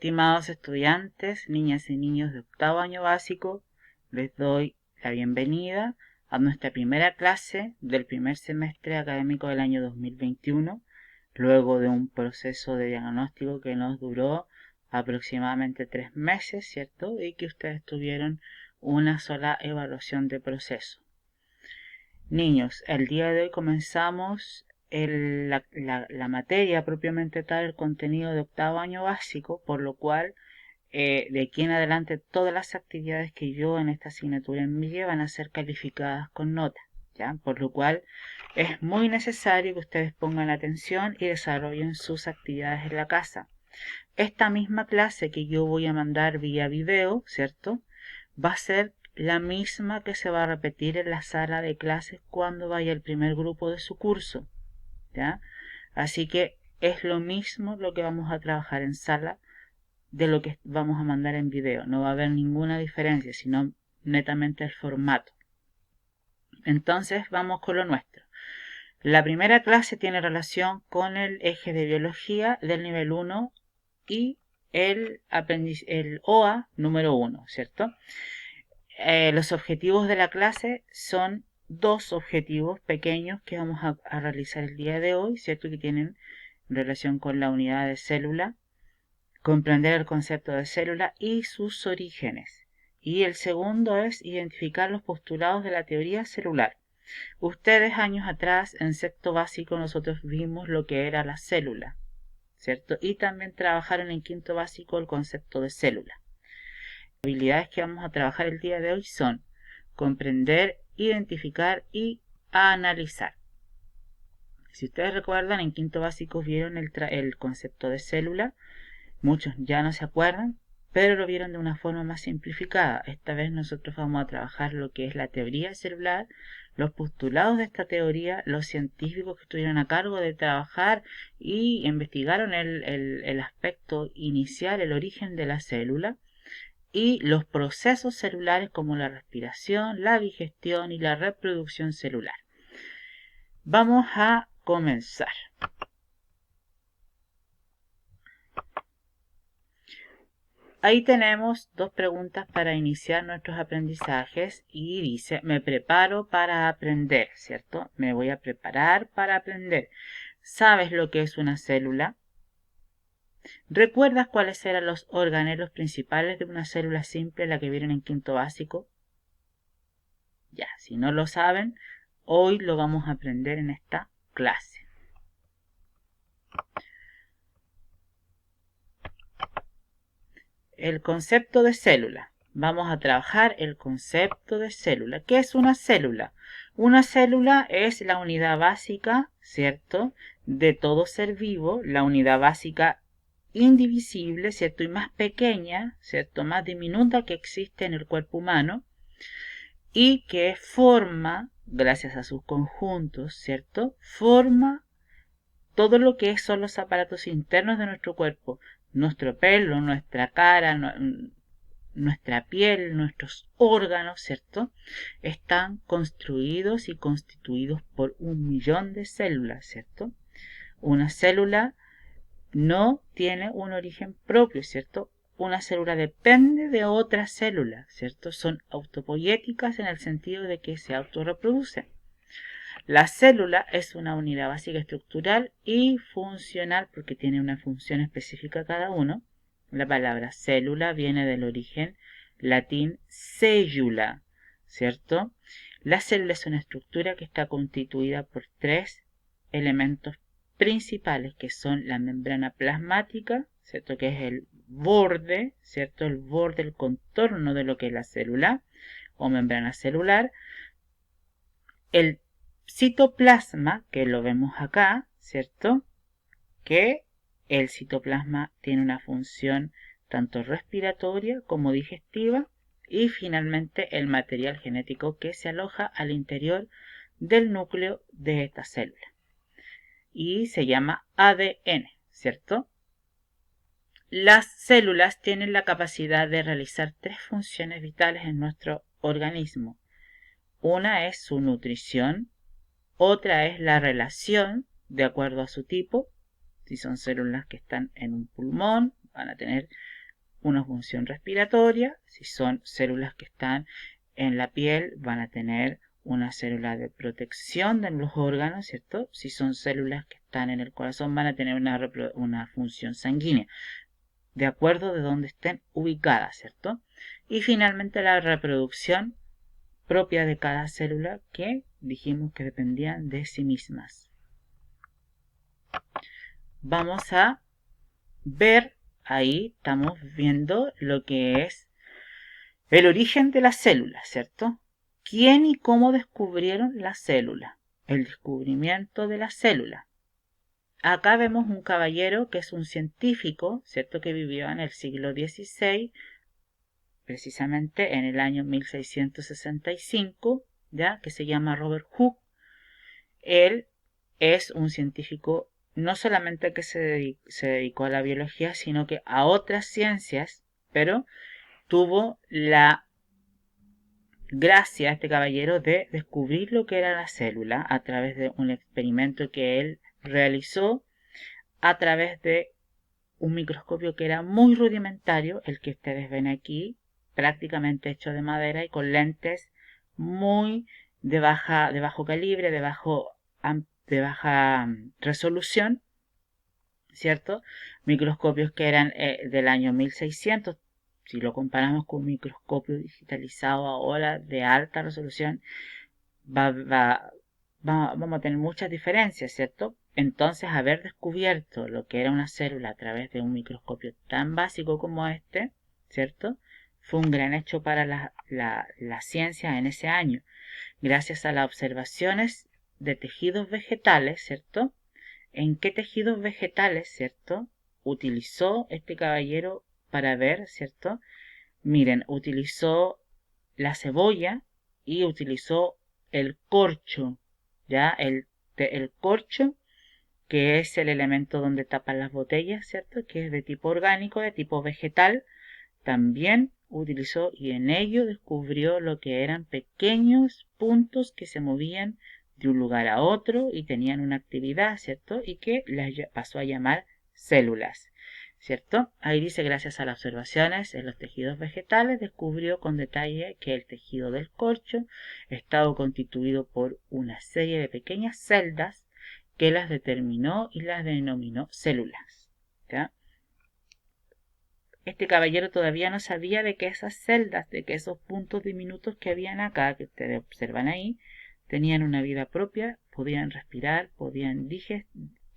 Estimados estudiantes, niñas y niños de octavo año básico, les doy la bienvenida a nuestra primera clase del primer semestre académico del año 2021, luego de un proceso de diagnóstico que nos duró aproximadamente 3 meses, ¿cierto? Y que ustedes tuvieron una sola evaluación de proceso. Niños, el día de hoy comenzamos la materia propiamente tal, el contenido de octavo año básico, por lo cual de aquí en adelante todas las actividades que yo en esta asignatura envíe van a ser calificadas con nota, ¿ya? Por lo cual es muy necesario que ustedes pongan atención y desarrollen sus actividades en la casa. Esta misma clase que yo voy a mandar vía video, ¿cierto? Va a ser la misma que se va a repetir en la sala de clases cuando vaya el primer grupo de su curso, ¿ya? Así que es lo mismo lo que vamos a trabajar en sala de lo que vamos a mandar en video. No va a haber ninguna diferencia, sino netamente el formato. Entonces vamos con lo nuestro. La primera clase tiene relación con el eje de biología del nivel 1 y el OA número 1, ¿cierto? Los objetivos de la clase son 2 objetivos pequeños que vamos a realizar el día de hoy, ¿cierto? Que tienen relación con la unidad de célula, comprender el concepto de célula y sus orígenes. Y el segundo es identificar los postulados de la teoría celular. Ustedes años atrás en sexto básico nosotros vimos lo que era la célula, ¿cierto? Y también trabajaron en quinto básico el concepto de célula. Las habilidades que vamos a trabajar el día de hoy son comprender, identificar y analizar. Si ustedes recuerdan, en quinto básico vieron el concepto de célula. Muchos ya no se acuerdan, pero lo vieron de una forma más simplificada. Esta vez nosotros vamos a trabajar lo que es la teoría celular, los postulados de esta teoría, los científicos que estuvieron a cargo de trabajar y investigaron el aspecto inicial, el origen de la célula, y los procesos celulares como la respiración, la digestión y la reproducción celular. Vamos a comenzar. Ahí tenemos 2 preguntas para iniciar nuestros aprendizajes y dice, me preparo para aprender, ¿cierto? Me voy a preparar para aprender. ¿Sabes lo que es una célula? ¿Recuerdas cuáles eran los organelos principales de una célula simple, la que vieron en quinto básico? Ya, si no lo saben, hoy lo vamos a aprender en esta clase. El concepto de célula. Vamos a trabajar el concepto de célula. ¿Qué es una célula? Una célula es la unidad básica, ¿cierto?, de todo ser vivo, la unidad básica indivisible, ¿cierto?, y más pequeña, ¿cierto?, más diminuta que existe en el cuerpo humano y que forma, gracias a sus conjuntos, ¿cierto?, forma todo lo que son los aparatos internos de nuestro cuerpo. Nuestro pelo, nuestra cara, nuestra piel, nuestros órganos, ¿cierto? Están construidos y constituidos por 1.000.000 de células, ¿cierto? Una célula no tiene un origen propio, ¿cierto? Una célula depende de otra célula, ¿cierto? Son autopoyéticas en el sentido de que se autorreproducen. La célula es una unidad básica estructural y funcional porque tiene una función específica cada uno. La palabra célula viene del origen latín cellula, ¿cierto? La célula es una estructura que está constituida por 3 elementos principales que son la membrana plasmática, ¿cierto?, que es el borde, ¿cierto?, el borde, el contorno de lo que es la célula o membrana celular, el citoplasma, que lo vemos acá, ¿cierto?, que el citoplasma tiene una función tanto respiratoria como digestiva, y finalmente el material genético que se aloja al interior del núcleo de esta célula y se llama ADN, ¿cierto? Las células tienen la capacidad de realizar 3 funciones vitales en nuestro organismo. Una es su nutrición, otra es la relación de acuerdo a su tipo. Si son células que están en un pulmón, van a tener una función respiratoria. Si son células que están en la piel, van a tener una célula de protección de los órganos, ¿cierto? Si son células que están en el corazón, van a tener una función sanguínea, de acuerdo de dónde estén ubicadas, ¿cierto? Y finalmente la reproducción propia de cada célula, que dijimos que dependían de sí mismas. Vamos a ver, ahí estamos viendo lo que es el origen de la célula, ¿cierto? ¿Quién y cómo descubrieron la célula? El descubrimiento de la célula. Acá vemos un caballero que es un científico, ¿cierto? Que vivió en el siglo XVI, precisamente en el año 1665, ¿ya? Que se llama Robert Hooke. Él es un científico no solamente que se dedicó a la biología, sino que a otras ciencias, pero tuvo la gracia, este caballero, de descubrir lo que era la célula a través de un experimento que él realizó a través de un microscopio que era muy rudimentario, el que ustedes ven aquí, prácticamente hecho de madera y con lentes muy de bajo calibre, de baja resolución, ¿cierto? Microscopios que eran del año 1600. Si lo comparamos con un microscopio digitalizado ahora de alta resolución, vamos a tener muchas diferencias, ¿cierto? Entonces, haber descubierto lo que era una célula a través de un microscopio tan básico como este, ¿cierto? Fue un gran hecho para la ciencia en ese año, gracias a las observaciones de tejidos vegetales, ¿cierto? ¿En qué tejidos vegetales, ¿cierto? Utilizó este caballero para ver, ¿cierto? Miren, utilizó la cebolla y utilizó el corcho, ¿ya? El corcho, que es el elemento donde tapan las botellas, ¿cierto? Que es de tipo orgánico, de tipo vegetal, también utilizó y en ello descubrió lo que eran pequeños puntos que se movían de un lugar a otro y tenían una actividad, ¿cierto? Y que las pasó a llamar células, ¿cierto? Ahí dice, gracias a las observaciones en los tejidos vegetales, descubrió con detalle que el tejido del corcho estaba constituido por una serie de pequeñas celdas que las determinó y las denominó células, ¿ya? Este caballero todavía no sabía de que esas celdas, de que esos puntos diminutos que habían acá, que ustedes observan ahí, tenían una vida propia, podían respirar, podían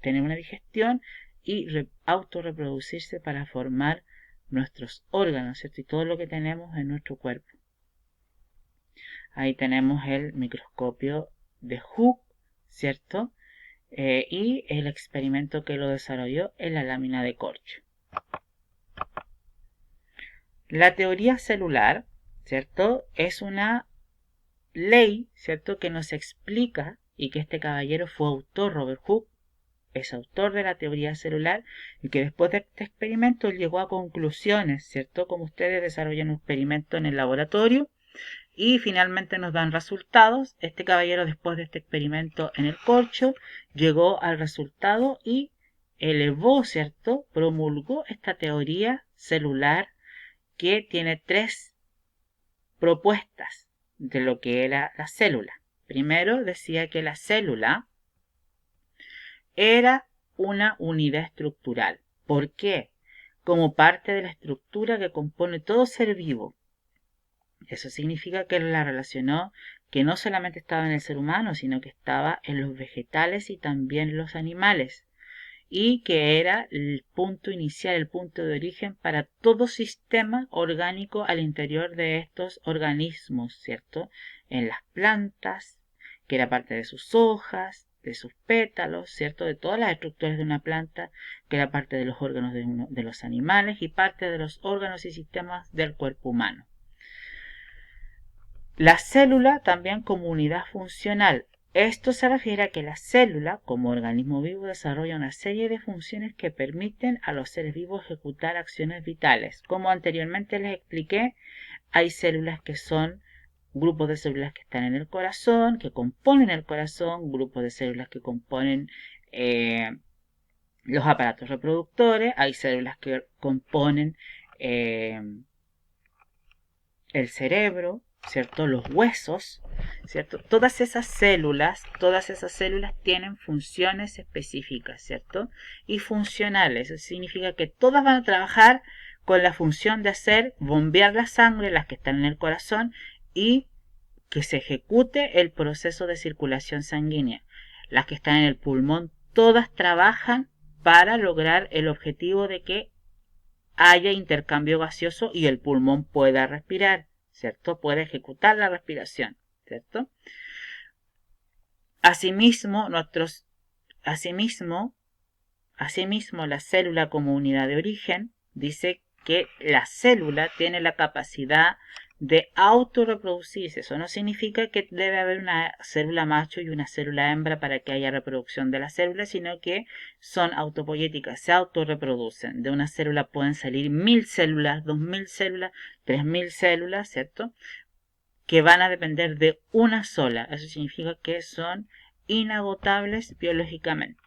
tener una digestión y autorreproducirse para formar nuestros órganos, ¿cierto? Y todo lo que tenemos en nuestro cuerpo. Ahí tenemos el microscopio de Hooke, ¿cierto? Y el experimento que lo desarrolló en la lámina de corcho. La teoría celular, ¿cierto? Es una ley, ¿cierto? Que nos explica, y que este caballero fue autor, Robert Hooke, es autor de la teoría celular, y que después de este experimento llegó a conclusiones, ¿cierto? Como ustedes desarrollan un experimento en el laboratorio y finalmente nos dan resultados. Este caballero, después de este experimento en el corcho, llegó al resultado y elevó, ¿cierto? Promulgó esta teoría celular que tiene tres propuestas de lo que era la célula. Primero decía que la célula era una unidad estructural. ¿Por qué? Como parte de la estructura que compone todo ser vivo. Eso significa que la relacionó que no solamente estaba en el ser humano, sino que estaba en los vegetales y también en los animales, y que era el punto inicial, el punto de origen para todo sistema orgánico al interior de estos organismos, ¿cierto? En las plantas, que era parte de sus hojas, de sus pétalos, ¿cierto? De todas las estructuras de una planta, que era parte de los órganos de los animales y parte de los órganos y sistemas del cuerpo humano. La célula también como unidad funcional. Esto se refiere a que la célula, como organismo vivo, desarrolla una serie de funciones que permiten a los seres vivos ejecutar acciones vitales. Como anteriormente les expliqué, hay células que son grupos de células que están en el corazón, que componen el corazón, grupos de células que componen los aparatos reproductores, hay células que componen el cerebro, ¿cierto? Los huesos, ¿cierto? Todas esas células tienen funciones específicas, ¿cierto? Y funcionales, eso significa que todas van a trabajar con la función de hacer bombear la sangre, las que están en el corazón, y que se ejecute el proceso de circulación sanguínea. Las que están en el pulmón, todas trabajan para lograr el objetivo de que haya intercambio gaseoso y el pulmón pueda respirar, ¿cierto? Puede ejecutar la respiración, ¿cierto? Asimismo, la célula como unidad de origen dice que la célula tiene la capacidad de autorreproducirse. Eso no significa que debe haber una célula macho y una célula hembra para que haya reproducción de la célula, sino que son autopoyéticas, se autorreproducen. De una célula pueden salir 1000 células, 2000 células, 3000 células, ¿cierto? Que van a depender de una sola. Eso significa que son inagotables biológicamente.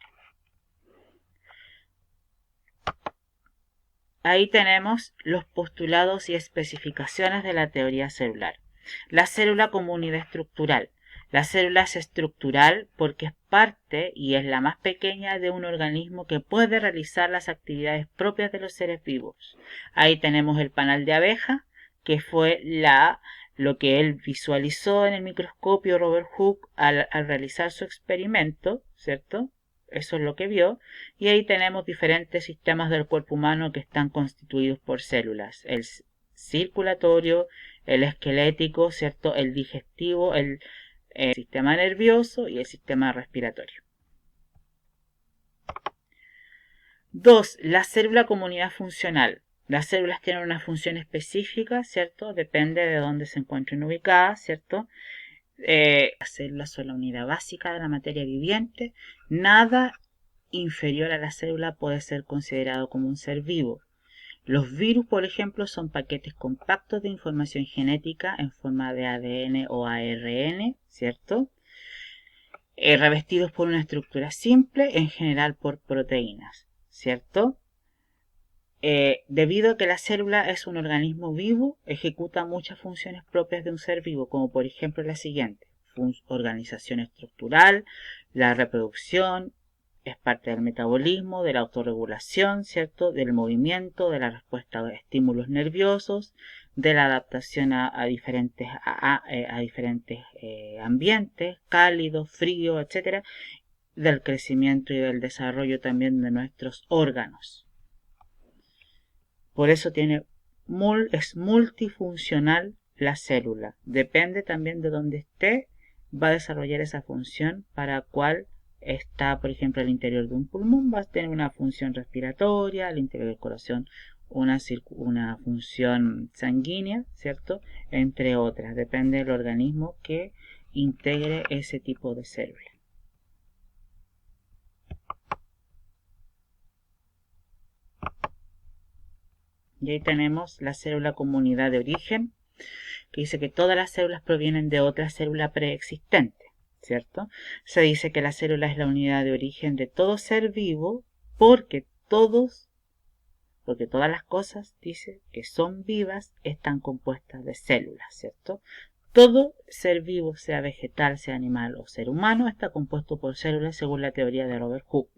Ahí tenemos los postulados y especificaciones de la teoría celular. La célula como unidad estructural. La célula es estructural porque es parte y es la más pequeña de un organismo que puede realizar las actividades propias de los seres vivos. Ahí tenemos el panal de abeja, que fue lo que él visualizó en el microscopio Robert Hooke al realizar su experimento, ¿cierto? Eso es lo que vio. Y ahí tenemos diferentes sistemas del cuerpo humano que están constituidos por células. El circulatorio, el esquelético, ¿cierto? El digestivo, el sistema nervioso y el sistema respiratorio. 2. La célula como unidad funcional. Las células tienen una función específica, ¿cierto? Depende de dónde se encuentren ubicadas, ¿cierto? Las células son la unidad básica de la materia viviente. Nada inferior a la célula puede ser considerado como un ser vivo. Los virus, por ejemplo, son paquetes compactos de información genética en forma de ADN o ARN, ¿cierto? Revestidos por una estructura simple, en general por proteínas, ¿cierto? Debido a que la célula es un organismo vivo, ejecuta muchas funciones propias de un ser vivo, como por ejemplo la siguiente: organización estructural, la reproducción, es parte del metabolismo, de la autorregulación, ¿cierto? Del movimiento, de la respuesta a estímulos nerviosos, de la adaptación a diferentes ambientes, cálido, frío, etc. Del crecimiento y del desarrollo también de nuestros órganos. Por eso es multifuncional la célula. Depende también de dónde esté, va a desarrollar esa función para cual está, por ejemplo, al interior de un pulmón, va a tener una función respiratoria, al interior del corazón una función sanguínea, ¿cierto? Entre otras, depende del organismo que integre ese tipo de célula. Y ahí tenemos la célula como unidad de origen, que dice que todas las células provienen de otra célula preexistente, ¿cierto? Se dice que la célula es la unidad de origen de todo ser vivo porque todas las cosas, dice, que son vivas están compuestas de células, ¿cierto? Todo ser vivo, sea vegetal, sea animal o ser humano, está compuesto por células según la teoría de Robert Hooke.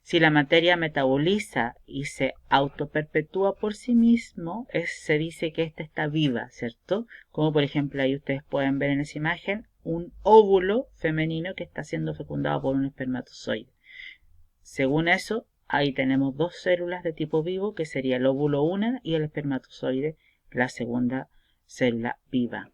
Si la materia metaboliza y se autoperpetúa por sí mismo, se dice que ésta está viva, ¿cierto? Como por ejemplo ahí ustedes pueden ver en esa imagen un óvulo femenino que está siendo fecundado por un espermatozoide. Según eso, ahí tenemos dos células de tipo vivo, que sería el óvulo una y el espermatozoide, la segunda célula viva.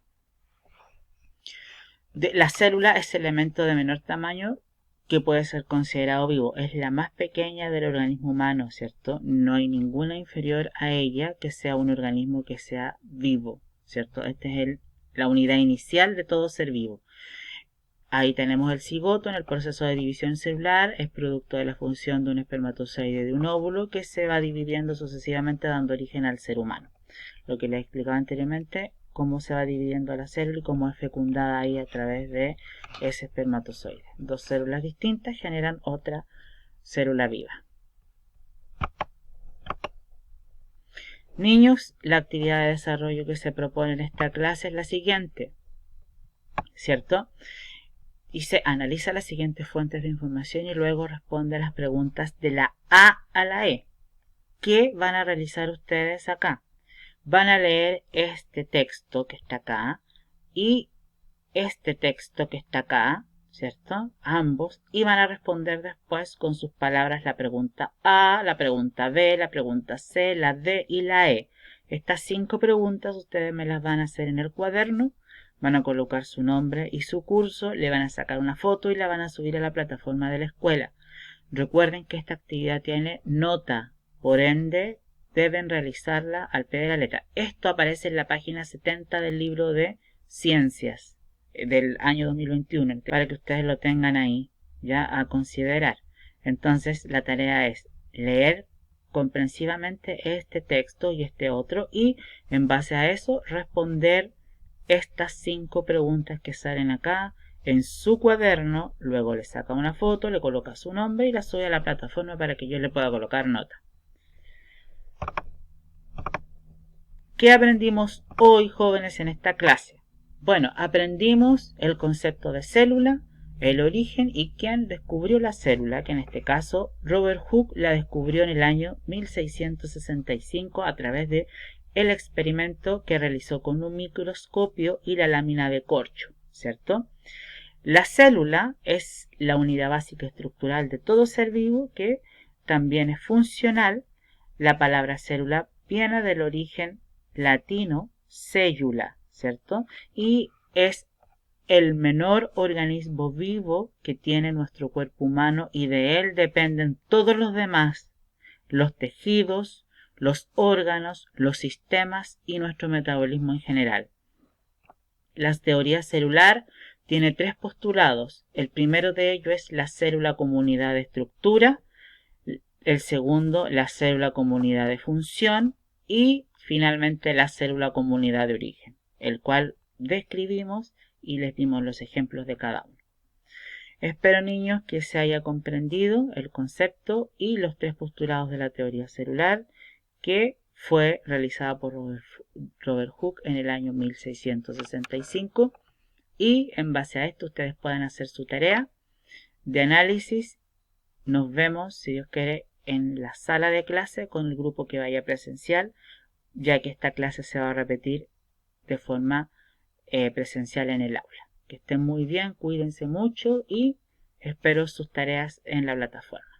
La célula es el elemento de menor tamaño que puede ser considerado vivo. Es la más pequeña del organismo humano, ¿cierto? No hay ninguna inferior a ella que sea un organismo que sea vivo, ¿cierto? Esta es la unidad inicial de todo ser vivo. Ahí tenemos el cigoto en el proceso de división celular. Es producto de la función de un espermatozoide de un óvulo que se va dividiendo sucesivamente dando origen al ser humano. Lo que les explicaba anteriormente, cómo se va dividiendo la célula y cómo es fecundada ahí a través de ese espermatozoide. Dos células distintas generan otra célula viva. Niños, la actividad de desarrollo que se propone en esta clase es la siguiente, ¿cierto? Y se analiza las siguientes fuentes de información y luego responde a las preguntas de la A a la E. ¿Qué van a realizar ustedes acá? Van a leer este texto que está acá y este texto que está acá, ¿cierto? Ambos, y van a responder después con sus palabras la pregunta A, la pregunta B, la pregunta C, la D y la E. Estas 5 preguntas ustedes me las van a hacer en el cuaderno, van a colocar su nombre y su curso, le van a sacar una foto y la van a subir a la plataforma de la escuela. Recuerden que esta actividad tiene nota, por ende deben realizarla al pie de la letra. Esto aparece en la página 70 del libro de Ciencias del año 2021, para que ustedes lo tengan ahí ya a considerar. Entonces la tarea es leer comprensivamente este texto y este otro y en base a eso responder estas 5 preguntas que salen acá en su cuaderno, luego le saca una foto, le coloca su nombre y la sube a la plataforma para que yo le pueda colocar nota. ¿Qué aprendimos hoy, jóvenes, en esta clase? Bueno, aprendimos el concepto de célula, el origen y quién descubrió la célula, que en este caso Robert Hooke la descubrió en el año 1665 a través de el experimento que realizó con un microscopio y la lámina de corcho, ¿cierto? La célula es la unidad básica estructural de todo ser vivo que también es funcional. La palabra célula viene del origen latino cellula, ¿cierto? Y es el menor organismo vivo que tiene nuestro cuerpo humano y de él dependen todos los demás, los tejidos, los órganos, los sistemas y nuestro metabolismo en general. La teoría celular tiene 3 postulados. El primero de ellos es la célula como unidad de estructura, el segundo la célula como unidad de función y finalmente la célula como unidad de origen, el cual describimos y les dimos los ejemplos de cada uno. Espero, niños, que se haya comprendido el concepto y los 3 postulados de la teoría celular que fue realizada por Robert Hooke en el año 1665 y en base a esto ustedes pueden hacer su tarea de análisis. Nos vemos, si Dios quiere, en la sala de clase con el grupo que vaya presencial, ya que esta clase se va a repetir de forma presencial en el aula. Que estén muy bien, cuídense mucho y espero sus tareas en la plataforma.